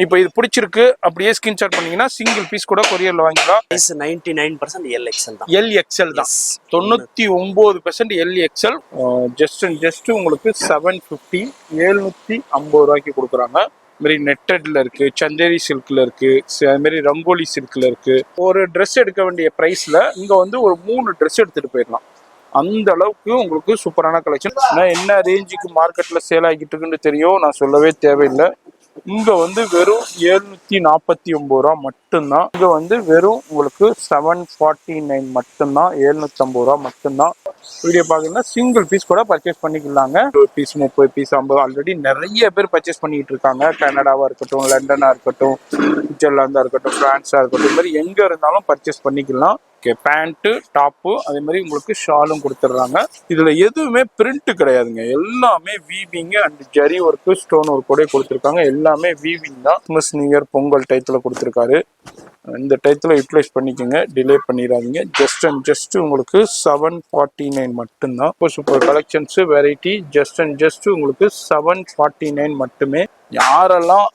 இப்போ இது பிடிச்சிருக்கு அப்படியே ஸ்கிரீன்ஷாட் பண்ணீங்கன்னா சிங்கிள் பீஸ் கூட கொரியர்ல வாங்கிக்கலாம். சைஸ் 99% LXL தான். LXL தான். 99% LXL. ஜஸ்ட் உங்களுக்கு 750 750 ரூபாய்க்கு கொடுக்குறாங்க. மாதிரி நெட்டட்ல இருக்கு, சந்தேரி சில்க்ல இருக்கு, அது மாதிரி ரங்கோலி சில்க்ல இருக்கு. ஒரு ட்ரெஸ் எடுக்க வேண்டிய பிரைஸ்ல இங்க வந்து ஒரு 3 ட்ரெஸ் எடுத்துட்டு போயிடலாம். அந்த அளவுக்கு உங்களுக்கு சூப்பரான கலெக்ஷன். என்ன ரேஞ்சுக்கு மார்க்கெட்ல சேல் ஆகிட்டு இருக்குன்னு தெரியும், நான் சொல்லவே தேவையில்லை. இங்க வந்து வெறும் 749 ரூபா மட்டும்தான். இங்க வந்து வெறும் உங்களுக்கு 749 மட்டும்தான், 750 ரூபா மட்டும்தான். வீடியோ பாத்தீங்கன்னா சிங்கிள் பீஸ் கூட பர்ச்சேஸ் பண்ணிக்கலாங்க. 20 பீஸ் 30 பீஸ் 50 ஆல்ரெடி நிறைய பேர் பர்ச்சேஸ் பண்ணிட்டு இருக்காங்க. கனடாவா இருக்கட்டும், லண்டனா இருக்கட்டும், சுவிட்சர்லாந்தா இருக்கட்டும், பிரான்ஸா இருக்கட்டும், இது மாதிரி எங்க இருந்தாலும் பர்ச்சேஸ் பண்ணிக்கலாம். பேண்ட் டாப்பு அதே மாதிரி உங்களுக்கு ஷாலும் கொடுத்துட்றாங்க. இதுல எதுவுமே பிரிண்ட் கிடையாதுங்க, எல்லாமே weaving and zari work stone work கூட கொடுத்துருக்காங்க. எல்லாமே வீவிங் தான். கிறிஸ்மஸ் நியூ இயர் பொங்கல் டயத்துல கொடுத்துருக்காரு. இந்த டயத்துல யூட்டிலைஸ் பண்ணிக்கோங்க, டிலே பண்ணிடாதீங்க. ஜஸ்ட் உங்களுக்கு 749 மட்டும்தான். சூப்பர் கலெக்ஷன்ஸ் வெரைட்டி ஜஸ்ட் உங்களுக்கு 749 மட்டுமே. யாரெல்லாம்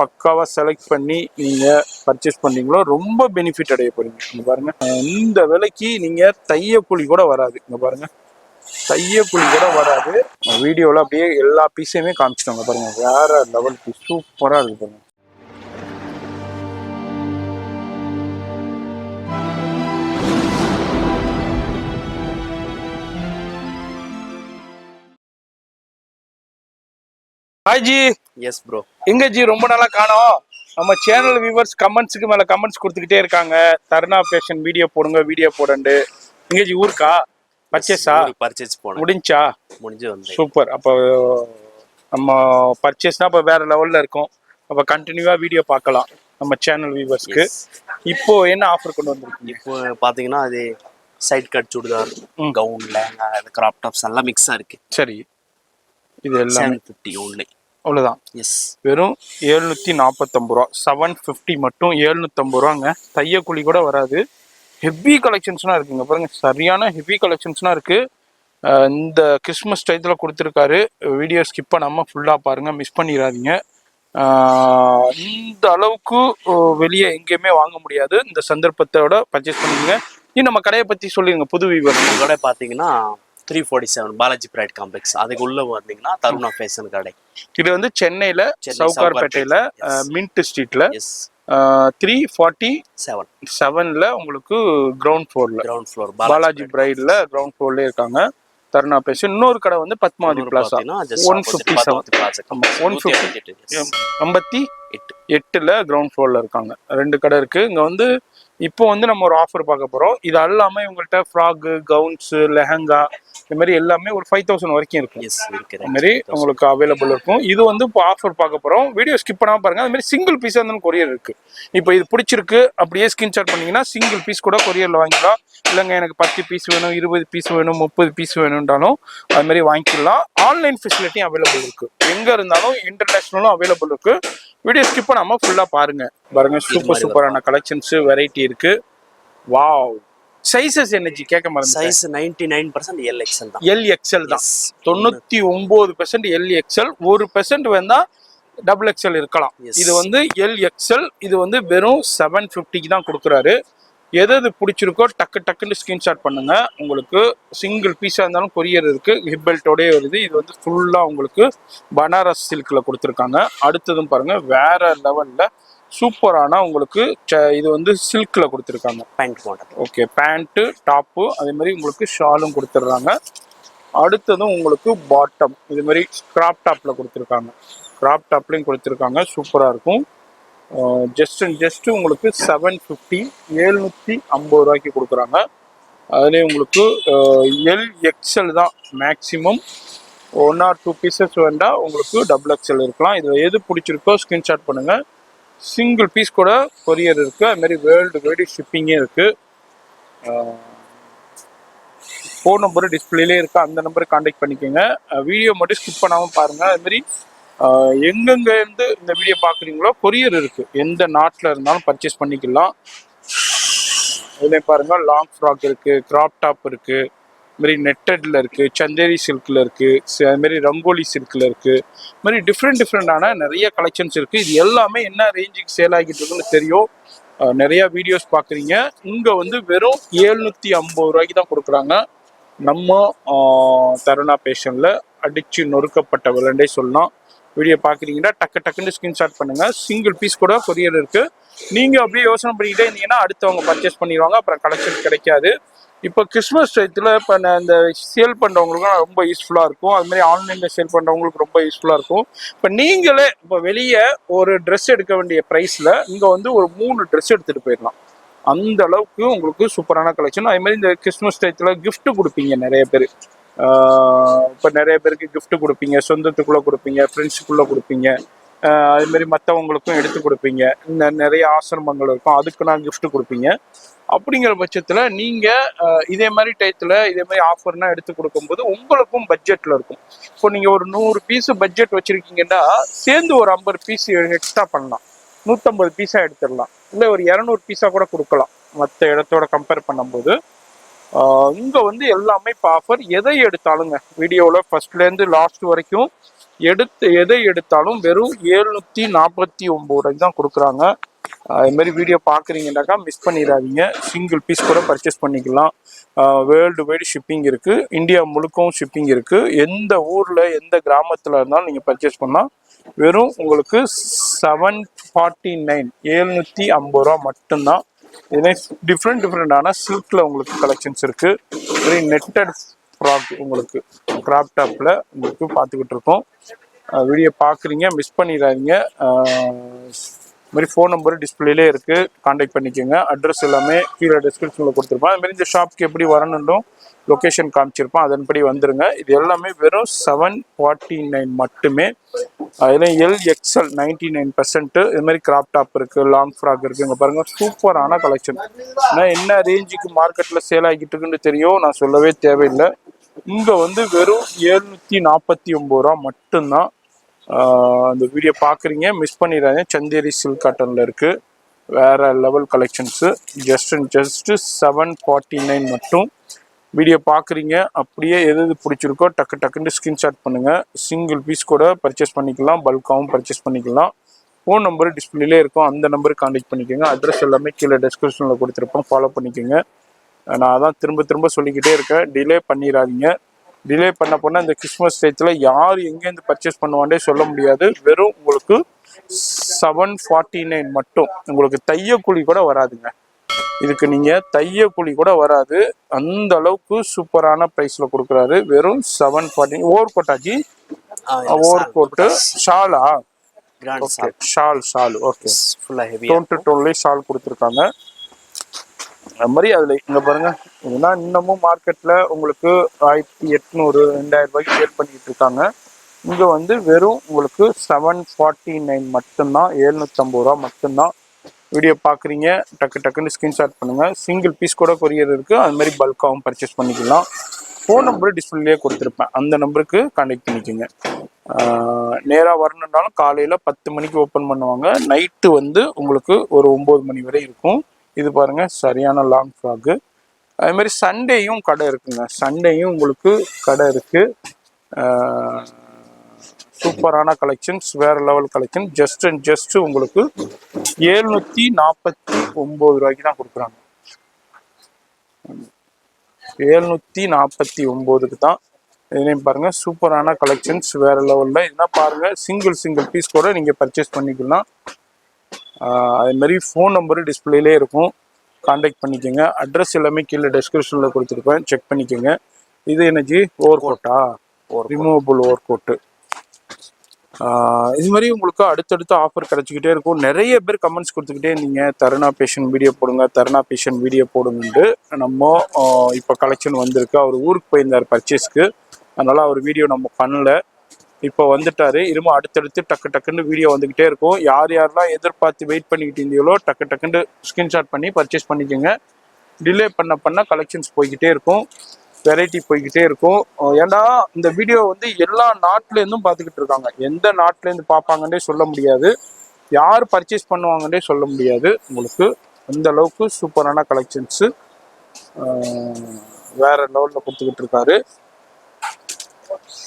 பக்காவா செலக்ட் பண்ணி நீங்க பர்ச்சேஸ் பண்ணீங்களோ ரொம்ப பெனிஃபிட் அடைய போறீங்க. இங்க பாருங்க, இந்த விலைக்கு நீங்க தையக்கூலி கூட வராது. இங்க பாருங்க, தையக்கூலி கூட வராது. வீடியோல அப்படியே எல்லா பீஸையுமே காமிச்சிட்டாங்க பாருங்க, வேற லெவல் பீஸ் சூப்பரா இருக்கு பாருங்க. ஹாய் ஜி. Yes bro. எங்க ஜி ரொம்ப நாளா காணோம். நம்ம சேனல் வியூவர்ஸ் கமெண்ட்ஸுக்கு மேல கமெண்ட்ஸ் கொடுத்துக்கிட்டே இருக்காங்க, தருணா ஃபேஷன் வீடியோ போடுங்க வீடியோ போடண்டு. எங்க ஜி ஊருக்கா பர்ச்சேஸ் முடிஞ்சா? முடிஞ்சு வந்து சூப்பர். அப்போ நம்ம பர்ச்சேஸ்னா அப்போ வேற லெவல்ல இருக்கும். அப்போ கண்டினியூவா வீடியோ பார்க்கலாம் நம்ம சேனல் வியூவர்ஸ்க்கு. இப்போ என்ன ஆஃபர் கொண்டு வந்திருக்கீங்க? இப்போ பாத்தீங்கன்னா அது side cut churidar, gown, lehenga, crop tops எல்லாம் மிக்ஸா இருக்கு. சரி, இது எல்லாம் 750 only. அவ்வளோதான். எஸ், வெறும் 749 ரூபா. 750 மட்டும் 750 ரூபாங்க. தையக்கூலி கூட வராது. ஹெவி கலெக்ஷன்ஸ்லாம் இருக்குங்க பாருங்க, சரியான ஹெவி கலெக்ஷன்ஸ்லாம் இருக்கு. இந்த கிறிஸ்மஸ் டயத்தில் கொடுத்துருக்காரு. வீடியோ ஸ்கிப் பண்ணாமல் ஃபுல்லாக பாருங்க, மிஸ் பண்ணிடாதீங்க. இந்த அளவுக்கு வெளியே எங்கேயுமே வாங்க முடியாது. இந்த சந்தர்ப்பத்தோட பர்ச்சேஸ் பண்ணுங்க. நீ நம்ம கடையை பற்றி சொல்லிடுங்க, புது விவரம். கடை பார்த்தீங்கன்னா 347 பாலாஜி பிரைட் காம்ப்ளெக்ஸ். அதுக்கு உள்ள வந்தீங்கன்னா தருணா ஃபேஷன் கடை. இது வந்து சென்னையில சவுகார்பேட்டையில மின்ட் ஸ்ட்ரீட்ல 347ல உங்களுக்கு கிரவுண்ட் ஃப்ளோர் பாலாஜி பிரைட்ல கிரவுண்ட் ஃப்ளோர்ல இருக்காங்க தருணா ஃபேஷன். இன்னொரு கடை வந்து பத்மாவதி பிளாசா 158ல கிரவுண்ட் ஃப்ளோர்ல இருக்காங்க. 2 கடை இருக்கு. இங்க வந்து இப்போ வந்து நம்ம ஒரு ஆஃபர் பார்க்க போறோம். இது எல்லாமே உங்கள்கிட்ட ஃப்ராக்கு, கவுன்ஸ், லெஹங்கா இந்த மாதிரி எல்லாமே ஒரு 5000 வரைக்கும் இருக்கும். இந்த மாதிரி உங்களுக்கு அவைலபிள் இருக்கும். இது வந்து இப்போ ஆஃபர் பார்க்க போறோம். வீடியோ ஸ்கிப் பண்ணாம பாருங்க. அது மாதிரி சிங்கிள் பீஸ் இருந்தாலும் கொரியர் இருக்கு. இப்போ இது பிடிச்சிருக்கு அப்படியே ஸ்கிரீன்ஷாட் பண்ணீங்கன்னா சிங்கிள் பீஸ் கூட கொரியர்ல வாங்கிக்கலாம். இல்லைங்க எனக்கு 10 பீஸ் வேணும், 20 பீஸ் வேணும், 30 பீஸ் வேணும்ன்றாலும் அது மாதிரி வாங்கிக்கலாம். ஆன்லைன் ஃபெசிலிட்டியும் அவைலபிள் இருக்கு. எங்க இருந்தாலும் இன்டர்நேஷனலும் அவைலபிள் இருக்கு. வீடியோ ஸ்கிப் பண்ணாம ஃபுல்லா பாருங்க. சூப்பரான கலெக்ஷன்ஸ் வெரைட்டி இருக்கு. வாவ். சைஸஸ் என்னஜி கேட்க மாதிரி? சைஸ் 99% LXL தான். LXL தான். 99% LXL. 1% வேணா XXL இருக்கலாம். இது வந்து LXL. இது வந்து வெறும் 750க்கு தான் கொடுக்குறாரு. எது பிடிச்சிருக்கோ டக்குன்னு ஸ்கிரீன்ஷாட் பண்ணுங்க. உங்களுக்கு சிங்கிள் பீஸா இருந்தாலும் கொரியர் இருக்கு. ஹிப் பெல்ட்டோடய வருது. இது வந்து ஃபுல்லா உங்களுக்கு பனாரஸ் சில்க்ல கொடுத்துருக்காங்க. அடுத்ததும் பாருங்க, வேற லெவல்ல சூப்பரான உங்களுக்கு இது வந்து சில்க்ல கொடுத்துருக்காங்க. Pant model. Okay, pant top அதே மாதிரி உங்களுக்கு ஷாலும் கொடுத்துட்றாங்க. அடுத்ததும் உங்களுக்கு பாட்டம் இது மாதிரி கிராப் டாப்ல கொடுத்துருக்காங்க. கிராப் டாப்லையும் கொடுத்துருக்காங்க. சூப்பரா இருக்கும். ஜஸ்ட் உங்களுக்கு 750 750 ரூபாய்க்கு கொடுக்குறாங்க. அதுலேயே உங்களுக்கு LXL தான் மேக்ஸிமம். 1 or 2 பீசஸ் வேண்டாம், உங்களுக்கு XXL இருக்கலாம். இதில் எது பிடிச்சிருக்கோ ஸ்க்ரீன்ஷாட் பண்ணுங்க. சிங்கிள் பீஸ் கூட கொரியர் இருக்கு. அது மாதிரி வேர்ல்டு வைடு ஷிப்பிங்கே இருக்கு. ஃபோன் நம்பர் டிஸ்பிளேலே இருக்கு, அந்த நம்பருக்கு கான்டாக்ட் பண்ணிக்கோங்க. வீடியோ மட்டும் ஸ்கிப் பண்ணாமல் பாருங்க. அது மாதிரி எங்கெங்க இருந்து இந்த வீடியோ பார்க்குறீங்களோ கொரியர் இருக்கு. எந்த நாட்டில் இருந்தாலும் பர்ச்சேஸ் பண்ணிக்கலாம். இதுலேயும் பாருங்க, லாங் ஃப்ராக் இருக்கு, கிராப் டாப் இருக்கு, மாதிரி நெட்டட்ல இருக்கு, சந்தேரி சில்க்ல இருக்கு, அது மாதிரி ரங்கோலி சில்க்ல இருக்கு, இது மாதிரி டிஃப்ரெண்டான நிறைய கலெக்ஷன்ஸ் இருக்கு. இது எல்லாமே என்ன ரேஞ்சுக்கு சேல் ஆகிட்டு இருக்குன்னு தெரியும். நிறைய வீடியோஸ் பார்க்குறீங்க. இங்கே வந்து வெறும் 750 ரூபாய்க்கு தான் கொடுக்குறாங்க. நம்ம தருணா பேஷனில் அடித்து நொறுக்கப்பட்ட விலண்டே சொல்லலாம். வீடியோ பார்க்குறீங்கன்னா டக்குன்னு ஸ்க்ரீன்ஷாட் பண்ணுங்கள். சிங்கிள் பீஸ் கூட கொரியர் இருக்குது. நீங்கள் அப்படியே யோசனை பண்ணிக்கிட்டே இருந்தீங்கன்னா அடுத்தவங்க பர்ச்சேஸ் பண்ணிடுவாங்க, அப்புறம் கலெக்ஷன் கிடைக்காது. இப்போ கிறிஸ்மஸ் டயத்தில் இப்போ இந்த சேல் பண்ணுறவங்களுக்கும் ரொம்ப யூஸ்ஃபுல்லாக இருக்கும். அதுமாதிரி ஆன்லைனில் சேல் பண்ணுறவங்களுக்கு ரொம்ப யூஸ்ஃபுல்லாக இருக்கும். இப்போ நீங்களே இப்போ வெளியே ஒரு ட்ரெஸ் எடுக்க வேண்டிய ப்ரைஸில் இங்கே வந்து ஒரு 3 ட்ரெஸ் எடுத்துகிட்டு போயிடலாம். அந்த அளவுக்கு உங்களுக்கு சூப்பரான கலெக்ஷன். அதே மாதிரி இந்த கிறிஸ்மஸ் டயத்தில் கிஃப்ட் கொடுப்பீங்க நிறைய பேர். இப்போ நிறைய பேருக்கு கிஃப்ட் கொடுப்பீங்க, சொந்தத்துக்குள்ளே கொடுப்பீங்க, ஃப்ரெண்ட்ஸுக்குள்ளே கொடுப்பீங்க, அதுமாரி மற்றவங்களுக்கும் எடுத்து கொடுப்பீங்க. இந்த நிறைய ஆசிரமங்கள் இருக்கும், அதுக்கு நான் கிஃப்ட் கொடுப்பீங்க. அப்படிங்கிற பட்சத்தில் நீங்கள் இதே மாதிரி டயத்தில் இதே மாதிரி ஆஃபர்னா எடுத்து கொடுக்கும்போது உங்களுக்கும் பட்ஜெட்டில் இருக்கும். இப்போ நீங்கள் ஒரு 100 பீஸு பட்ஜெட் வச்சுருக்கீங்கன்னா சேர்ந்து ஒரு 50 பீஸ் எக்ஸ்ட்ரா பண்ணலாம், 150 பீஸாக எடுத்துடலாம், இல்லை ஒரு 200 பீஸாக கூட கொடுக்கலாம். மற்ற இடத்தோட கம்பேர் பண்ணும்போது இங்கே வந்து எல்லாமே இப்போ ஆஃபர். எதை எடுத்தாலுங்க வீடியோவில் ஃபர்ஸ்ட்லேருந்து லாஸ்ட் வரைக்கும் எதை எடுத்தாலும் வெறும் 749 ரூபாய்க்கு தான் கொடுக்குறாங்க. அதுமாரி வீடியோ பார்க்குறீங்கன்னாக்கா மிஸ் பண்ணிடாதீங்க. சிங்கிள் பீஸ் கூட பர்ச்சேஸ் பண்ணிக்கலாம். வேர்ல்டு வைடு ஷிப்பிங் இருக்குது, இந்தியா முழுக்கவும் ஷிப்பிங் இருக்குது. எந்த ஊரில் எந்த கிராமத்தில் இருந்தாலும் நீங்கள் பர்ச்சேஸ் பண்ணால் வெறும் உங்களுக்கு 749 750 ரூபா மட்டும்தான். இதே டிஃப்ரெண்டான சில்கில் உங்களுக்கு கலெக்ஷன்ஸ் இருக்குது. வெரி நெட்டட் ஃப்ராக் உங்களுக்கு கிராப் டாப்பில் உங்களுக்கு பார்த்துக்கிட்டு இருக்கோம். வீடியோ பார்க்குறீங்க மிஸ் பண்ணிடாதீங்க. இது மாதிரி ஃபோன் நம்பர் டிஸ்பிளேலே இருக்குது, கான்டாக்ட் பண்ணிக்கோங்க. அட்ரஸ் எல்லாமே கீழே டிஸ்கிரிப்ஷனில் கொடுத்துருப்பேன். அதுமாரி இந்த ஷாப்க்கு எப்படி வரணுன்னும் லொக்கேஷன் காமிச்சிருப்போம், அதன்படி வந்துடுங்க. இது எல்லாமே வெறும் 749 மட்டுமே. அதில் LXL 99%. இது மாதிரி கிராப் டாப் இருக்குது, லாங் ஃப்ராக் இருக்குது. இங்கே பாருங்கள் சூப்பரான கலெக்ஷன். ஆனால் என்ன ரேஞ்சுக்கு மார்க்கெட்டில் சேல் ஆகிட்டு இருக்குன்னு தெரியும், நான் சொல்லவே தேவையில்லை. இங்கே வந்து வெறும் 749 ரூபா மட்டும்தான். அந்த வீடியோ பார்க்குறீங்க மிஸ் பண்ணிடாதீங்க. சந்தேரி சில்க் காட்டனில் இருக்குது, வேறு லெவல் கலெக்ஷன்ஸு. ஜஸ்ட்டு 749 மட்டும். வீடியோ பார்க்குறீங்க, அப்படியே எது பிடிச்சிருக்கோ டக்குன்னு ஸ்க்ரீன்ஷாட் பண்ணுங்கள். சிங்கிள் பீஸ் கூட பர்ச்சேஸ் பண்ணிக்கலாம், பல்காகவும் பர்ச்சேஸ் பண்ணிக்கலாம். ஃபோன் நம்பர் டிஸ்பிளேலே இருக்கும், அந்த நம்பருக்கு கான்டாக்ட் பண்ணிக்கோங்க. அட்ரஸ் எல்லாமே கீழே டிஸ்கிரிப்ஷனில் கொடுத்துருப்போம், ஃபாலோ பண்ணிக்கோங்க. நான் அதான் திரும்ப சொல்லிக்கிட்டே இருக்கேன், டிலே பண்ணிடாதீங்க. டிலே பண்ண இந்த கிறிஸ்மஸ் டயத்தில் யார் எங்கேருந்து பர்ச்சேஸ் பண்ணுவாண்டே சொல்ல முடியாது. வெறும் உங்களுக்கு 749 மட்டும். உங்களுக்கு தையக்கூலி கூட வராதுங்க, இதுக்கு நீங்கள் தையக்கூலி கூட வராது. அந்த அளவுக்கு சூப்பரான ப்ரைஸில் கொடுக்குறாரு. வெறும் 749. ஓவர் கோட்டாஜி, ஓவர் கோட்டு ஷாலா, ஓகே ஷால் ஓகே, ஃபுல்லாக ஹெவி டோன்லி ஷால் கொடுத்துருக்காங்க. அது மாதிரி அதில் இங்கே பாருங்கள், இதெல்லாம் இன்னமும் மார்க்கெட்டில் உங்களுக்கு 1800 2000 ரூபாய்க்கு சேல் பண்ணிக்கிட்டு இருக்காங்க. இங்கே வந்து வெறும் உங்களுக்கு 749 மட்டும்தான், 750 ரூபா மட்டும்தான். வீடியோ பார்க்குறீங்க டக்குன்னு ஸ்க்ரீன்ஷாட் பண்ணுங்கள். சிங்கிள் பீஸ் கூட கொரியர் இருக்குது, அது மாதிரி பல்காகவும் பர்ச்சேஸ் பண்ணிக்கலாம். ஃபோன் நம்பரு டிஸ்பிளேயே கொடுத்துருப்பேன், அந்த நம்பருக்கு கான்டாக்ட் பண்ணிக்கோங்க. நேராக வரணுன்னாலும் காலையில் 10 மணிக்கு ஓப்பன் பண்ணுவாங்க, நைட்டு வந்து உங்களுக்கு ஒரு 9 மணி வரை இருக்கும். இது பாருங்கள் சரியான லாங் ஃப்ராக்கு. அதுமாதிரி சண்டேயும் கடை இருக்குங்க, சண்டேயும் உங்களுக்கு கடை இருக்குது. சூப்பரான கலெக்ஷன்ஸ், வேறு லெவல் கலெக்ஷன். ஜஸ்ட் உங்களுக்கு 749 ரூபாய்க்கு தான் கொடுக்குறாங்க. 749க்கு தான். இதுலேயும் பாருங்கள் சூப்பரான கலெக்ஷன்ஸ், வேறு லெவலில். இதெல்லாம் பாருங்கள் சிங்கிள் பீஸ் கூட நீங்கள் பர்ச்சேஸ் பண்ணிக்கலாம். அதுமாரி ஃபோன் நம்பரு டிஸ்பிளேலே இருக்கும், கான்டாக்ட் பண்ணிக்கோங்க. அட்ரஸ் எல்லாமே கீழே டிஸ்கிரிப்ஷனில் கொடுத்துருப்பேன், செக் பண்ணிக்கோங்க. இது என்னஜி ஓவர் கோட்டா, ரிமூவபிள் ஓவர் கோட்டு. இது மாதிரி உங்களுக்கு அடுத்தடுத்த ஆஃபர் கிடச்சிக்கிட்டே இருக்கும். நிறைய பேர் கமெண்ட்ஸ் கொடுத்துக்கிட்டே இருந்தீங்க, தருணா பேஷன் வீடியோ போடுங்க, தருணா பேஷன் வீடியோ போடுங்கன்ட்டு. நம்ம இப்போ கலெக்ஷன் வந்திருக்கு. அவர் ஊருக்கு போயிருந்தார் பர்ச்சேஸ்க்கு, அதனால் அவர் வீடியோ நம்ம பண்ணல. இப்போ வந்துட்டாரு. இருமோ அடுத்தடுத்து டக்குன்னு வீடியோ வந்துக்கிட்டே இருக்கும். யாரெல்லாம் எதிர்பார்த்து வெயிட் பண்ணிக்கிட்டு இருந்தீங்களோ டக்குன்னு ஸ்க்ரீன்ஷாட் பண்ணி பர்ச்சேஸ் பண்ணிக்கோங்க. டிலே பண்ண கலெக்ஷன்ஸ் போய்கிட்டே இருக்கும், வெரைட்டி போய்கிட்டே இருக்கும். ஏன்னா இந்த வீடியோ வந்து எல்லா நாட்டிலேருந்தும் பார்த்துக்கிட்டு இருக்காங்க. எந்த நாட்டிலேருந்து பார்ப்பாங்கன்னே சொல்ல முடியாது, யார் பர்ச்சேஸ் பண்ணுவாங்கன்னே சொல்ல முடியாது. உங்களுக்கு அந்த அளவுக்கு சூப்பரான கலெக்ஷன்ஸு. வேற லெவலில் கொடுத்துக்கிட்டு இருக்காரு.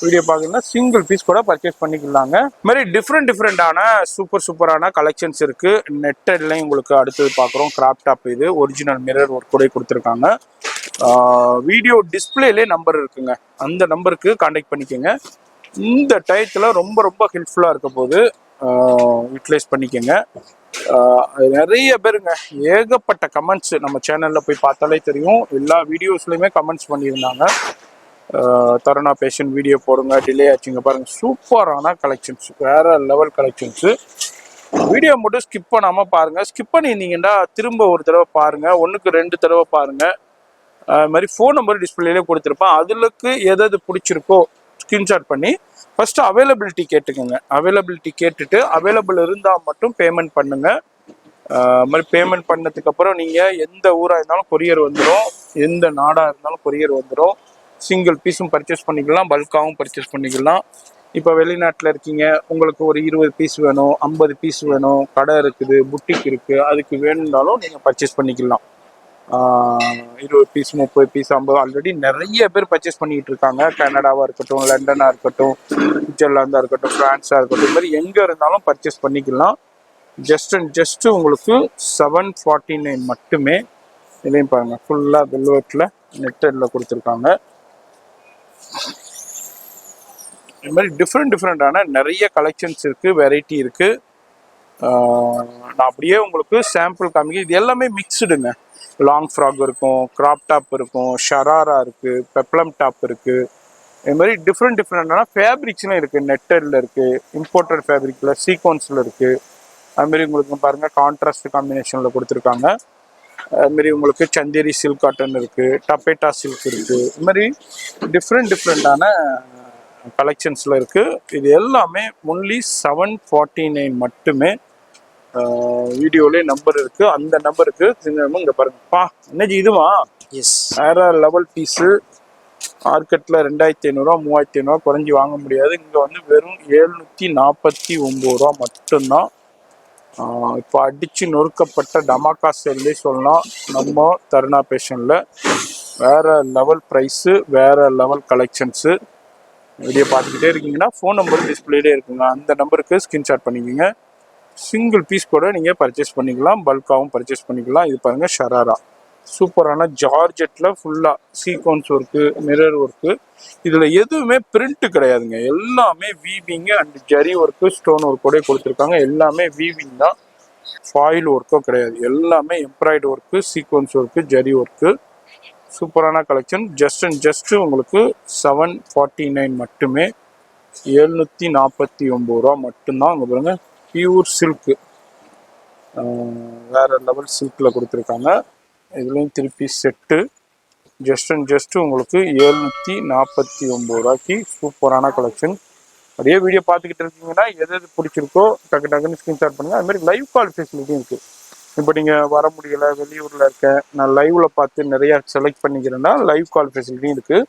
வீடியோ பார்க்கணும்னா சிங்கிள் பீஸ் கூட பர்ச்சேஸ் பண்ணிக்கலாங்க. இது மாதிரி டிஃப்ரெண்டான சூப்பரான கலெக்ஷன்ஸ் இருக்கு. நெட்டட்லையும் உங்களுக்கு அடுத்தது பார்க்குறோம். கிராப் டாப் இது ஒரிஜினல் மிரர் ஒர்க் கூட கொடுத்துருக்காங்க. வீடியோ டிஸ்பிளேலே நம்பர் இருக்குங்க, அந்த நம்பருக்கு கான்டாக்ட் பண்ணிக்கோங்க. இந்த டயத்தில் ரொம்ப ஹெல்ப்ஃபுல்லாக இருக்க போது யூட்டிலைஸ் பண்ணிக்கோங்க. நிறைய பேருங்க ஏகப்பட்ட கமெண்ட்ஸ் நம்ம சேனலில் போய் பார்த்தாலே தெரியும். எல்லா வீடியோஸ்லையுமே கமெண்ட்ஸ் பண்ணியிருந்தாங்க. தருணா பேஷன் வீடியோ போடுங்க, டிலே ஆச்சுங்க பாருங்க. சூப்பரான கலெக்ஷன்ஸ், வேற லெவல் கலெக்ஷன்ஸு. வீடியோ மட்டும் ஸ்கிப் பண்ணாமல் பாருங்கள். ஸ்கிப் பண்ணியிருந்தீங்கன்னா திரும்ப ஒரு தடவை பாருங்கள், 1க்கு 2 தடவை பாருங்கள். அது மாதிரி ஃபோன் நம்பர் டிஸ்பிளேலே கொடுத்துருப்பேன். அதுக்கு எது பிடிச்சிருக்கோ ஸ்க்ரீன்ஷாட் பண்ணி ஃபஸ்ட்டு அவைலபிலிட்டி கேட்டுக்கோங்க. அவைலபிலிட்டி கேட்டுட்டு அவைலபிள் இருந்தால் மட்டும் பேமெண்ட் பண்ணுங்கள். மாதிரி பேமெண்ட் பண்ணதுக்கப்புறம் நீங்கள் எந்த ஊராக இருந்தாலும் கொரியர் வந்துடும், எந்த நாடாக இருந்தாலும் கொரியர் வந்துடும். சிங்கிள் பீஸும் பர்ச்சேஸ் பண்ணிக்கலாம், பல்காகவும் பர்ச்சேஸ் பண்ணிக்கலாம். இப்போ வெளிநாட்டில் இருக்கீங்க, உங்களுக்கு ஒரு 20 பீஸ் வேணும், 50 பீஸ் வேணும், கடை இருக்குது, புட்டிக் இருக்குது, அதுக்கு வேணும்னாலும் நீங்கள் பர்ச்சேஸ் பண்ணிக்கலாம். 20 பீஸ் 30 பீஸ் 50 ஆல்ரெடி நிறைய பேர் பர்ச்சேஸ் பண்ணிக்கிட்டு இருக்காங்க. கனடாவாக இருக்கட்டும், லண்டனாக இருக்கட்டும், சுவிட்சர்லாந்தாக இருக்கட்டும், ஃப்ரான்ஸாக இருக்கட்டும், இது மாதிரி எங்கே இருந்தாலும் பர்ச்சேஸ் பண்ணிக்கலாம். ஜஸ்ட் உங்களுக்கு 749 மட்டுமே. இதையும் பாருங்கள், ஃபுல்லாக வெல்வெட்டில் நெட்டடில் கொடுத்துருக்காங்க. இது மாதிரி டிஃப்ரெண்டான நிறைய கலெக்ஷன்ஸ் இருக்குது, வெரைட்டி இருக்குது. நான் அப்படியே உங்களுக்கு சாம்பிள் காமிக்க. இது எல்லாமே மிக்ஸ்டுங்க. லாங் ஃப்ராக் இருக்கும், கிராப் டாப் இருக்கும், ஷராரா இருக்குது, பெப்ளம் டாப் இருக்குது. இது மாதிரி டிஃப்ரெண்டான ஃபேப்ரிக்ஸ்லாம் இருக்குது. நெட்டடில் இருக்குது, இம்போர்ட்டட் ஃபேப்ரிக்கில் சீக்வன்ஸில் இருக்குது. அதுமாரி உங்களுக்கு பாருங்கள் கான்ட்ராஸ்ட் காம்பினேஷனில் கொடுத்துருக்காங்க. அதுமாரி உங்களுக்கு சந்தேரி சில்க் காட்டன் இருக்குது, டப்பேட்டா சில்க் இருக்குது. இது மாதிரி டிஃப்ரெண்டான கலெக்ஷன்ஸில் இருக்குது. இது எல்லாமே ஒன்லி 749 மட்டுமே. வீடியோலே நம்பர் இருக்குது, அந்த நம்பருக்கு இங்கே பாருங்கப்பா. என்னஜி இதுவா? எஸ், வேற லெவல் பீஸு. மார்க்கெட்டில் 2500 3500 குறைஞ்சி வாங்க முடியாது. இங்கே வந்து வெறும் 749 ரூபா மட்டும்தான். இப்போ அடித்து நொறுக்கப்பட்ட டமாக்கா செல்லே சொல்லலாம் நம்ம தருணா பேஷனில். வேறு லெவல் ப்ரைஸு, வேறு லெவல் கலெக்ஷன்ஸு. வீடியோ பார்த்துக்கிட்டே இருக்கீங்கன்னா ஃபோன் நம்பர் டிஸ்பிளேலே இருக்குங்க, அந்த நம்பருக்கு ஸ்க்ரீன்ஷாட் பண்ணிக்கோங்க. சிங்கிள் பீஸ் கூட நீங்கள் பர்ச்சேஸ் பண்ணிக்கலாம், பல்காகவும் பர்ச்சேஸ் பண்ணிக்கலாம். இது பாருங்கள் ஷராரா, சூப்பரான ஜார்ஜெட்டில் ஃபுல்லாக சீக்வன்ஸ் ஒர்க்கு, மிரர் ஒர்க்கு. இதில் எதுவுமே பிரிண்ட்டு கிடையாதுங்க, எல்லாமே வீவிங்கு அண்ட் ஜரி ஒர்க்கு, ஸ்டோன் ஒர்க்கோட கொடுத்துருக்காங்க. எல்லாமே வீவிங் தான், ஃபாயில் ஒர்க்கோ கிடையாது. எல்லாமே எம்ப்ராய்டு work, sequence work, zari work. சூப்பரான கலெக்ஷன். ஜஸ்ட் உங்களுக்கு 749 மட்டுமே. 749 ரூபா மட்டும்தான். அங்கே பாருங்க, பியூர் சில்க்கு, வேற லெவல் சில்கில் கொடுத்துருக்காங்க. இதுலேயும் திருப்பி செட்டு. ஜஸ்ட் உங்களுக்கு 749 ரூபாய்க்கு சூப்பரான கலெக்ஷன். அப்படியே வீடியோ பார்த்துக்கிட்டு இருக்கீங்கன்னா எது பிடிச்சிருக்கோ டக்குன்னு ஸ்க்ரீன்ஷாட் பண்ணுங்கள். அதுமாதிரி லைவ் கால் ஃபெசிலிட்டியும் இருக்குது. இப்போ நீங்கள் வர முடியலை, வெளியூரில் இருக்கேன், நான் லைவில் பார்த்து நிறையா செலக்ட் பண்ணிக்கிறேன்னா லைவ் கால் ஃபெசிலிட்டியும் இருக்குது.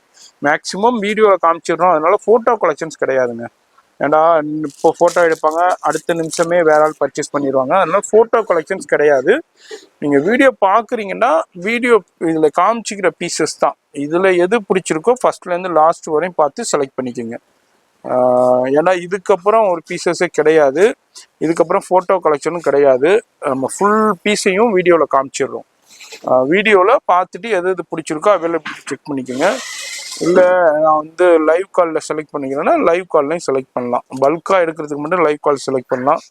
மேக்ஸிமம் வீடியோவில் காமிச்சிடுறோம், அதனால ஃபோட்டோ கலெக்ஷன்ஸ் கிடையாதுங்க. ஏன்னா இப்போ ஃபோட்டோ எடுப்பாங்க, அடுத்த நிமிஷமே வேற ஆள் பர்ச்சேஸ் பண்ணிடுவாங்க. அதனால ஃபோட்டோ கலெக்ஷன்ஸ் கிடையாது. நீங்கள் வீடியோ பார்க்குறீங்கன்னா வீடியோ இதில் காமிச்சிக்கிற பீசஸ் தான். இதில் எது பிடிச்சிருக்கோ ஃபர்ஸ்ட்லேருந்து லாஸ்ட் வரையும் பார்த்து செலக்ட் பண்ணிக்கோங்க. ஏன்னா இதுக்கப்புறம் ஒரு பீசஸே கிடையாது, இதுக்கப்புறம் ஃபோட்டோ கலெக்ஷனும் கிடையாது. நம்ம ஃபுல் பீஸையும் வீடியோவில் காமிச்சிடுறோம். வீடியோவில் பார்த்துட்டு எது பிடிச்சிருக்கோ அவைலபிலிட்டி செக் பண்ணிக்கோங்க. இல்லை நான் வந்து லைவ் காலில் செலக்ட் பண்ணிக்கிறேன்னா லைவ் கால்லையும் செலக்ட் பண்ணலாம். பல்காக எடுக்கிறதுக்கு மட்டும் லைவ் கால் செலக்ட் பண்ணலாம்.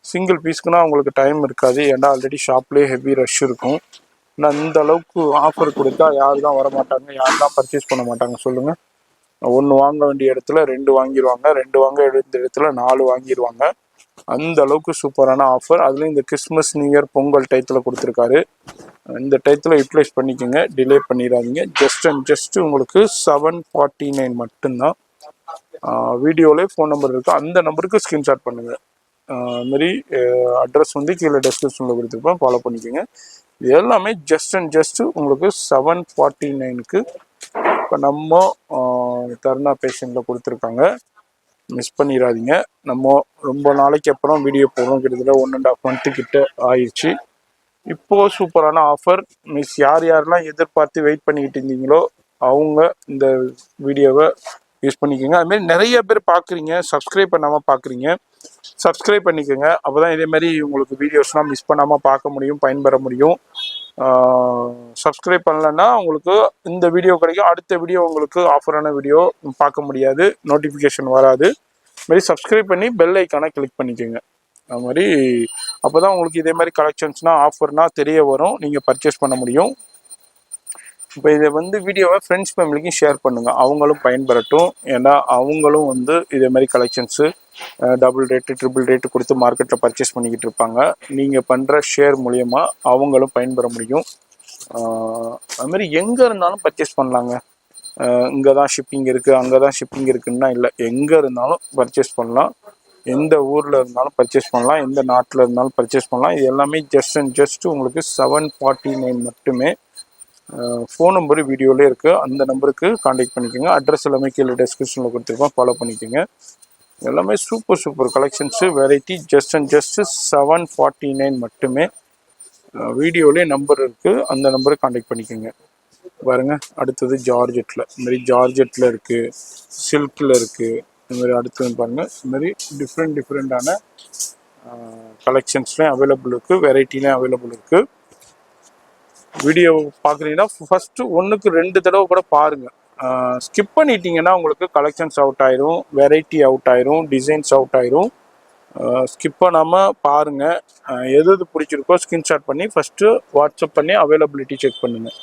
சிங்கிள் பீஸ்க்குனா உங்களுக்கு டைம் இருக்காது, ஏன்னா ஆல்ரெடி ஷாப்லேயே ஹெவி ரஷ் இருக்கும். ஆனால் இந்த அளவுக்கு ஆஃபர் கொடுத்தா யார் தான் வரமாட்டாங்க, யார் தான் பர்ச்சேஸ் பண்ண மாட்டாங்க சொல்லுங்கள். 1 வாங்க வேண்டிய இடத்துல 2 வாங்கிடுவாங்க, 2 வாங்க வேண்டிய இடத்துல 4 வாங்கிடுவாங்க. அந்த அளவுக்கு சூப்பரான ஆஃபர். அதுலேயும் இந்த கிறிஸ்மஸ் நியூ இயர் பொங்கல் டயத்தில் கொடுத்துருக்காரு. இந்த டயத்தில் யூட்டிலைஸ் பண்ணிக்கோங்க, டிலே பண்ணிடாதீங்க. ஜஸ்ட் உங்களுக்கு 749 மட்டும்தான். வீடியோவிலே ஃபோன் நம்பர் இருக்குது, அந்த நம்பருக்கு ஸ்க்ரீன்ஷாட் பண்ணுங்கள். அதுமாரி அட்ரஸ் வந்து கீழே டெஸ்கிரிப்ஷனில் கொடுத்துருப்பேன், ஃபாலோ பண்ணிக்கோங்க. இது எல்லாமே ஜஸ்ட் உங்களுக்கு 749க்கு இப்போ நம்ம தருணா பேஷனில் கொடுத்துருக்காங்க. மிஸ் பண்ணிடாதீங்க. நம்ம ரொம்ப நாளைக்கு அப்புறம் வீடியோ போடுறோம், கிட்டத்தட்ட 1.5 month கிட்ட ஆயிடுச்சு. இப்போது சூப்பரான ஆஃபர். யாரெல்லாம் எதிர்பார்த்து வெயிட் பண்ணிக்கிட்டு இருந்தீங்களோ அவங்க இந்த வீடியோவை யூஸ் பண்ணிக்கோங்க. அதுமாரி நிறைய பேர் பார்க்குறீங்க, சப்ஸ்கிரைப் பண்ணாமல் பார்க்குறீங்க, சப்ஸ்கிரைப் பண்ணிக்கோங்க. அப்போ தான் இதேமாரி உங்களுக்கு வீடியோஸ்லாம் மிஸ் பண்ணாமல் பார்க்க முடியும், பயன்பெற முடியும். சப்ஸ்கிரைப் பண்ணலன்னா உங்களுக்கு இந்த வீடியோ கிடைக்கும், அடுத்த வீடியோ உங்களுக்கு ஆஃபரான வீடியோ பார்க்க முடியாது, நோட்டிஃபிகேஷன் வராது. இதுமாரி சப்ஸ்கிரைப் பண்ணி பெல் ஐக்கானை கிளிக் பண்ணிக்கோங்க. அது மாதிரி அப்போ தான் உங்களுக்கு இதே மாதிரி கலெக்ஷன்ஸ்னால் ஆஃபர்னால் தெரிய வரும், நீங்கள் பர்ச்சேஸ் பண்ண முடியும். இப்போ இதை வந்து வீடியோவை ஃப்ரெண்ட்ஸ் ஃபேமிலிக்கும் ஷேர் பண்ணுங்கள், அவங்களும் பயன்பெறட்டும். ஏன்னா அவங்களும் வந்து இதே மாதிரி collections double rate triple rate கொடுத்து மார்க்கெட்டில் பர்ச்சேஸ் பண்ணிக்கிட்டு இருப்பாங்க. நீங்கள் பண்ணுற ஷேர் மூலயமா அவங்களும் பயன்பெற முடியும். அதுமாதிரி எங்கே இருந்தாலும் பர்ச்சேஸ் பண்ணலாங்க. இங்கே தான் ஷிப்பிங் இருக்குது, அங்கே தான் ஷிப்பிங் இருக்குன்னா இல்லை, எங்கே இருந்தாலும் பர்ச்சேஸ் பண்ணலாம். எந்த ஊரில் இருந்தாலும் பர்ச்சேஸ் பண்ணலாம், எந்த நாட்டில் இருந்தாலும் பர்ச்சேஸ் பண்ணலாம். இது எல்லாமே ஜஸ்ட் அண்ட் ஜஸ்ட் உங்களுக்கு 749 மட்டுமே. ஃபோன் நம்பரு வீடியோவிலே இருக்குது, அந்த நம்பருக்கு காண்டாக்ட் பண்ணிக்கோங்க. அட்ரஸ் எல்லாமே கீழே டெஸ்கிரிப்ஷனில் கொடுத்துருக்கோம், ஃபாலோ பண்ணிக்கோங்க. எல்லாமே super super collections, variety. Just and just 749 மட்டுமே. வீடியோவிலே நம்பர் இருக்குது, அந்த நம்பருக்கு காண்டாக்ட் பண்ணிக்கோங்க. பாருங்க, அடுத்தது ஜார்ஜெட்டில், இதுமாரி ஜார்ஜெட்டில் இருக்குது, சில்கில் இருக்குது. இதுமாரி அடுத்தது பாருங்கள், இதுமாரி டிஃப்ரெண்ட்டான கலெக்ஷன்ஸ்லேயும் அவைலபிள் இருக்குது, வெரைட்டிலையும் அவைலபிள் இருக்குது. வீடியோ பார்க்குறீங்கன்னா ஃபஸ்ட்டு 1க்கு 2 தடவை கூட பாருங்கள். ஸ்கிப் பண்ணிட்டீங்கன்னா உங்களுக்கு கலெக்ஷன்ஸ் அவுட் ஆயிரும், வெரைட்டி அவுட் ஆயிரும், டிசைன்ஸ் அவுட் ஆயிரும். ஸ்கிப் பண்ணாமல் பாருங்கள். எது பிடிச்சிருக்கோ ஸ்க்ரீன்ஷாட் பண்ணி ஃபஸ்ட்டு வாட்ஸ்அப் பண்ணி அவைலபிலிட்டி செக் பண்ணுங்கள்.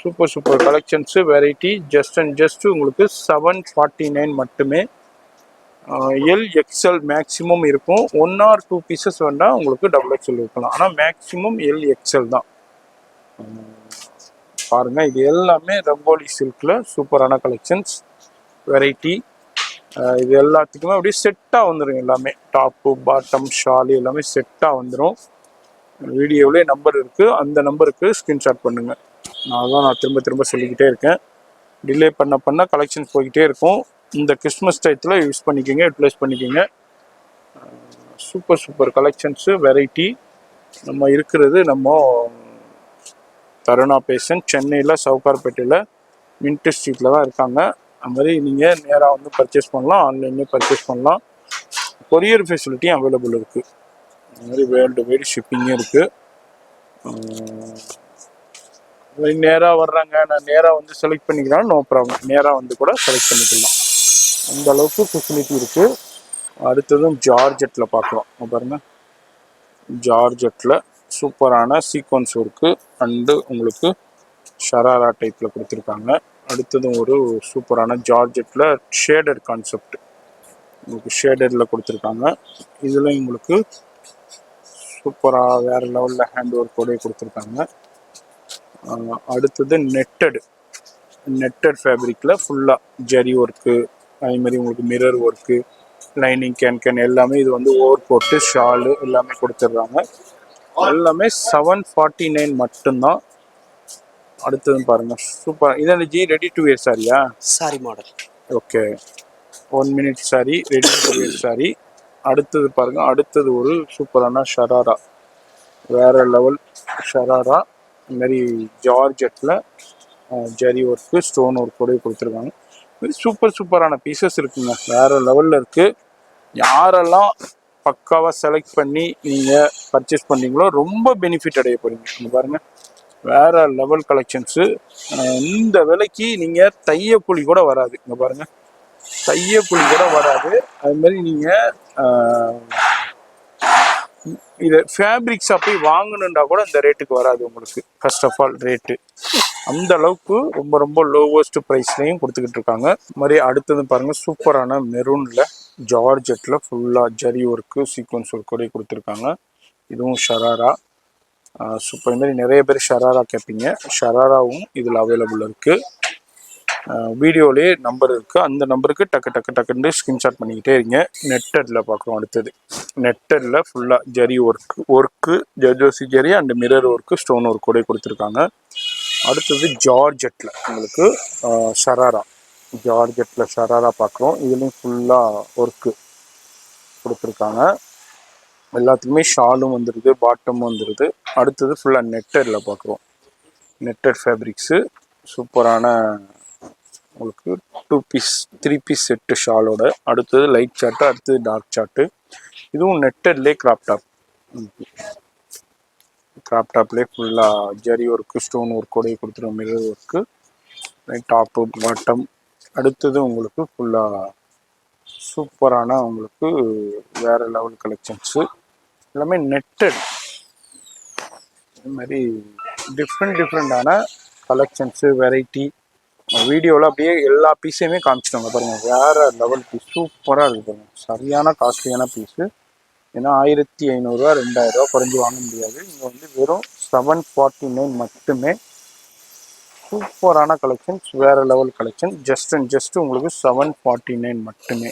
Super super collections, variety. Just and just உங்களுக்கு 749 மட்டுமே. எல் எக்ஸ்எல் மேக்ஸிமம் இருக்கும், 1 or 2 பீசஸ் வேண்டாம் உங்களுக்கு டபுள் எக்ஸ்எல் இருக்கலாம், ஆனால் மேக்ஸிமம் எல் எக்ஸ்எல் தான். பாருங்கள், இது எல்லாமே ரங்கோலி சில்கில் சூப்பரான கலெக்ஷன்ஸ், வெரைட்டி. இது எல்லாத்துக்குமே அப்படியே செட்டாக வந்துடும், எல்லாமே டாப்பு பாட்டம் ஷாலு எல்லாமே செட்டாக வந்துடும். வீடியோவிலே நம்பர் இருக்குது, அந்த நம்பருக்கு ஸ்க்ரீன்ஷாட் பண்ணுங்கள். நான் திரும்ப சொல்லிக்கிட்டே இருக்கேன். டிலே பண்ண கலெக்ஷன்ஸ் போய்கிட்டே இருக்கும். இந்த கிறிஸ்மஸ் டயத்தில் யூஸ் பண்ணிக்கோங்க, யூட்டிலைஸ் பண்ணிக்கோங்க. Super super collections, variety. நம்ம இருக்கிறது தருணா பேஷன், சென்னையில் சவுகார்பேட்டையில் மின்ட் ஸ்ட்ரீட்டில் தான் இருக்காங்க. அது மாதிரி நீங்கள் நேராக வந்து பர்ச்சேஸ் பண்ணலாம், ஆன்லைன்லேயே பர்ச்சேஸ் பண்ணலாம். கொரியர் ஃபெசிலிட்டியும் அவைலபிள் இருக்குது. அது மாதிரி வேர்ல்டு வைடு ஷிப்பிங்கும் இருக்குது. நேராக வர்றாங்க, நான் நேராக வந்து செலக்ட் பண்ணிக்கிறேன், நோ ப்ராப்ளம், நேராக வந்து கூட செலக்ட் பண்ணிக்கலாம். அந்த அளவுக்கு ஃபெசிலிட்டி இருக்குது. அடுத்ததும் ஜார்ஜெட்டில் பார்க்கலாம். பாருங்கள், ஜார்ஜெட்டில் சூப்பரான சீக்வன்ஸ் ஒர்க்கு அண்டு உங்களுக்கு ஷராரா டைப்பில் கொடுத்துருக்காங்க. அடுத்ததும் ஒரு சூப்பரான ஜார்ஜெட்டில் ஷேடட் கான்செப்ட் உங்களுக்கு ஷேடடில் கொடுத்துருக்காங்க. இதில் உங்களுக்கு சூப்பராக வேறு லெவலில் ஹேண்ட் ஒர்க்கோடய கொடுத்துருக்காங்க. அடுத்தது நெட்டட் ஃபேப்ரிக்கில் ஃபுல்லாக ஜரி ஒர்க்கு, அதேமாதிரி உங்களுக்கு மிரர் ஒர்க்கு, லைனிங் கேன் எல்லாமே. இது வந்து ஓவர் கோட்டு ஷாலு எல்லாமே கொடுத்துட்றாங்க. எல்லாமே 749 மட்டும்தான். அடுத்தது பாருங்கள், சூப்பர். இதில் ரெடி டு வேர் சாரியா? Sari model. Okay, 1 minute sari, ready to wear sari. அடுத்தது பாருங்கள், அடுத்தது ஒரு சூப்பரான ஷராரா, வேறு லெவல் ஷராரா. இதுமாரி ஜார்ஜெட்டில் ஜரி ஒர்க்கு ஸ்டோன் ஒர்க்கோடய கொடுத்துருக்காங்க. இதுமாரி சூப்பரான பீசஸ் இருக்குங்க, வேறு லெவலில் இருக்குது. யாரெல்லாம் பக்காவாக செலக்ட் பண்ணி நீங்கள் பர்ச்சேஸ் பண்ணீங்களோ ரொம்ப பெனிஃபிட் அடைய போகிறீங்க. இங்கே பாருங்கள், வேறு லெவல் கலெக்ஷன்ஸு. இந்த விலைக்கு நீங்கள் தையக்கூலி கூட வராது. இங்கே பாருங்கள், தையக்கூலி கூட வராது. அதுமாரி நீங்கள் இது ஃபேப்ரிக் ஷாப்பை வாங்கணுன்னா கூட இந்த ரேட்டுக்கு வராது உங்களுக்கு. ஃபர்ஸ்ட் ஆஃப் ஆல் ரேட்டு அந்த அளவுக்கு ரொம்ப லோவஸ்ட் ப்ரைஸ்லையும் கொடுத்துக்கிட்டு இருக்காங்க. மாதிரி அடுத்தது பாருங்கள், சூப்பரான மெரூனில் ஜார்ஜெட்டில் ஃபுல்லாக ஜரி ஒர்க்கு சீக்வன்ஸ் ஒர்க்கோடய கொடுத்துருக்காங்க. இதுவும் ஷராரா சூப்பர். இதுமாரி நிறைய பேர் ஷராரா கேட்பீங்க, ஷராராவும் இதில் அவைலபிள் இருக்குது. வீடியோலேயே நம்பர் இருக்குது, அந்த நம்பருக்கு டக்குன்னு ஸ்க்ரீன்ஷாட் பண்ணிக்கிட்டே இருங்க. நெட்டடில் பார்க்குறோம். அடுத்தது நெட்டடில் ஃபுல்லாக zari work zardozi zari and mirror work stone ஒர்க்கோடய கொடுத்துருக்காங்க. அடுத்தது ஜார்ஜெட்டில் உங்களுக்கு ஜார்ஜெட்டில் ஷராரா பார்க்குறோம். இதுலேயும் ஃபுல்லாக ஒர்க்கு கொடுத்துருக்காங்க. எல்லாத்துக்குமே ஷாலும் வந்துடுது, பாட்டமும் வந்துடுது. அடுத்தது ஃபுல்லாக நெட்டடில் பார்க்குறோம். நெட்டட் ஃபேப்ரிக்ஸு சூப்பரான உங்களுக்கு 2 பீஸ் 3 பீஸ் செட்டு ஷாலோட. அடுத்தது லைட் சார்ட்டு, அடுத்தது டார்க் சார்ட்டு. இதுவும் நெட்டட்லேயே கிராப் டாப். கிராப் டாப்லேயே ஃபுல்லாக ஜரி ஒர்க்கு, ஸ்டோன் ஒர்க்கோடய கொடுத்துருவோம், மிரர் ஒர்க்கு, டாப்பு பாட்டம். அடுத்தது உங்களுக்கு ஃபுல்லாக சூப்பரான உங்களுக்கு வேறு லெவல் கலெக்ஷன்ஸு எல்லாமே நெட்டட். இது மாதிரி டிஃப்ரெண்டான கலெக்ஷன்ஸு வெரைட்டி வீடியோவில் அப்படியே எல்லா பீஸையுமே காமிச்சிட்டோங்க பாருங்கள். வேறு லெவல் பீஸ் சூப்பராக இருக்குது பாருங்கள். சரியான காஸ்ட்லியான பீஸு. ஏன்னா 1500 2000 குறைஞ்சி வாங்க முடியாது. இங்கே வந்து வெறும் 749 மட்டுமே. சூப்பரான கலெக்ஷன்ஸ், வேறு லெவல் கலெக்ஷன். ஜஸ்ட் உங்களுக்கு 749 மட்டுமே.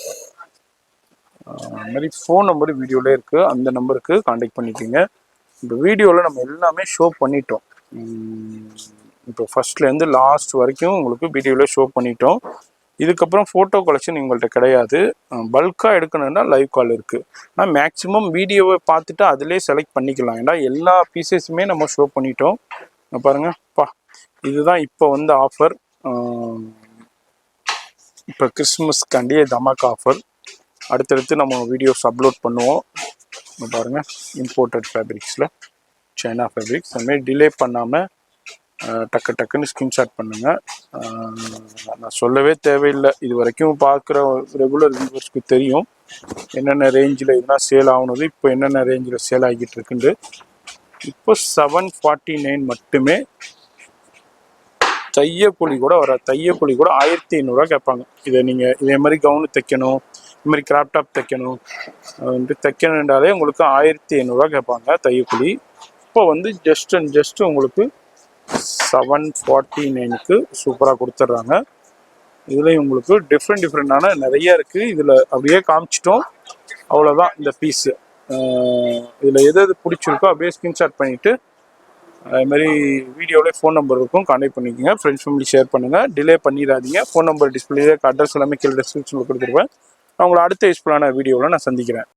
அது மாதிரி ஃபோன் நம்பர் வீடியோவில் இருக்குது, அந்த நம்பருக்கு காண்டாக்ட் பண்ணிக்கிங்க. இந்த வீடியோவில் நம்ம எல்லாமே ஷோ பண்ணிட்டோம். இப்போ ஃபர்ஸ்ட்லேருந்து லாஸ்ட் வரைக்கும் உங்களுக்கு வீடியோவில் ஷோ பண்ணிட்டோம். இதுக்கப்புறம் ஃபோட்டோ கலெக்ஷன் உங்கள்கிட்ட கிடையாது. பல்காக எடுக்கணுன்னா லைவ் கால் இருக்குது. ஆனால் மேக்ஸிமம் வீடியோவை பார்த்துட்டு அதிலே செலக்ட் பண்ணிக்கலாம். ஏன்னா எல்லா பீசஸுமே நம்ம ஷோ பண்ணிட்டோம். பாருங்கப்பா, இதுதான் இப்போ வந்து ஆஃபர். இப்போ கிறிஸ்மஸ்க்காண்டி தமாக்கா ஆஃபர். அடுத்தடுத்து நம்ம வீடியோஸ் அப்லோட் பண்ணுவோம். பாருங்கள், இம்போர்ட்டட் ஃபேப்ரிக்ஸில் சைனா ஃபேப்ரிக்ஸ். அதுமாதிரி டிலே பண்ணாமல் டக்குன்னு ஸ்க்ரீன்ஷாட் பண்ணுங்கள். நான் சொல்லவே தேவையில்லை, இது வரைக்கும் பார்க்குற ரெகுலர் வியூவர்ஸ்க்கு தெரியும் என்னென்ன ரேஞ்சில் இதெல்லாம் சேல் ஆகுனது, இப்போ என்னென்ன ரேஞ்சில் சேல் ஆகிட்டு இருக்குண்டு. இப்போ 749 மட்டுமே. தையக்கூலி கூட 1500 கேட்பாங்க. இதை நீங்கள் இதே மாதிரி கவுனு தைக்கணும், இது மாதிரி கிராப்டாப் தைக்கணும் தைக்கணுன்றாலே உங்களுக்கு 1500 கேட்பாங்க தையக்கூலி. இப்போ வந்து ஜஸ்ட் உங்களுக்கு 749க்கு சூப்பராக கொடுத்துட்றாங்க. இதுலேயும் உங்களுக்கு டிஃப்ரெண்டான நிறைய இருக்குது. இதில் அப்படியே காமிச்சிட்டோம், அவ்வளோதான் இந்த பீஸு. இதில் எது பிடிச்சிருக்கோ அப்படியே ஸ்க்ரீன்ஷாட் பண்ணிவிட்டு அதுமாதிரி வீடியோவிலே ஃபோன் நம்பர் இருக்கும், கான்டாக்ட் பண்ணிக்கோங்க. ஃப்ரெண்ட்ஸ் ஃபேமிலி ஷேர் பண்ணுங்கள், டிலே பண்ணிடாதீங்க. ஃபோன் நம்பர் டிஸ்பிளே, அட்ரஸ் எல்லாமே கீழே டிஸ்கிரிப்ஷனில் கொடுத்துருவேன். நான் உங்களை அடுத்த யூஸ்ஃபுல்லான வீடியோவில் நான் சந்திக்கிறேன்.